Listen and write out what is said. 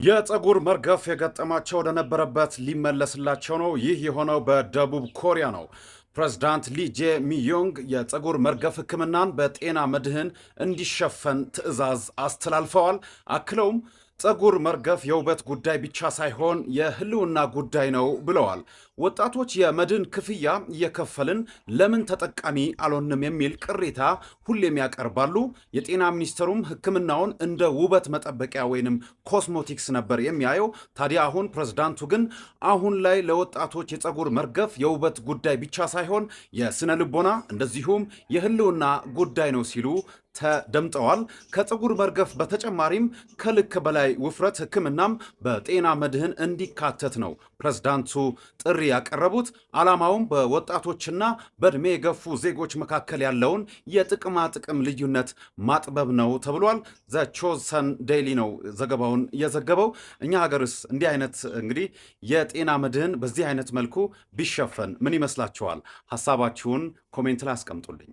የፀጉር መርገፍ የገጠማቸው ወደ ነበረበት ሊመለስላቸው ነው። ይህ የሆነው በደቡብ ኮሪያ ነው። ፕሬዝዳንት ሊ ጄ ሚዮንግ የፀጉር መርገፍ ሕክምናን በጤና መድህን እንዲሸፈን ትዕዛዝ አስተላልፈዋል። አክለውም ፀጉር መርገፍ የውበት ጉዳይ ብቻ ሳይሆን የህልውና ጉዳይ ነው ብለዋል። ወጣቶች የመድን ክፍያ እየከፈልን ለምን ተጠቃሚ አልሆንም የሚል ቅሬታ ሁሌም ያቀርባሉ። የጤና ሚኒስቴሩም ሕክምናውን እንደ ውበት መጠበቂያ ወይንም ኮስሞቲክስ ነበር የሚያየው። ታዲያ አሁን ፕሬዝዳንቱ ግን አሁን ላይ ለወጣቶች የፀጉር መርገፍ የውበት ጉዳይ ብቻ ሳይሆን የስነ ልቦና እንደዚሁም የህልውና ጉዳይ ነው ሲሉ ተደምጠዋል። ከፀጉር መርገፍ በተጨማሪም ከልክ በላይ ውፍረት ሕክምናም በጤና መድህን እንዲካተት ነው ፕሬዝዳንቱ ጥሪ ያቀረቡት። ዓላማውም በወጣቶችና በዕድሜ የገፉ ዜጎች መካከል ያለውን የጥቅማ ጥቅም ልዩነት ማጥበብ ነው ተብሏል። ዘ ቾሰን ዴይሊ ነው ዘገባውን የዘገበው። እኛ ሀገርስ እንዲህ አይነት እንግዲህ የጤና መድህን በዚህ አይነት መልኩ ቢሸፈን ምን ይመስላችኋል? ሀሳባችሁን ኮሜንት ላይ አስቀምጡልኝ።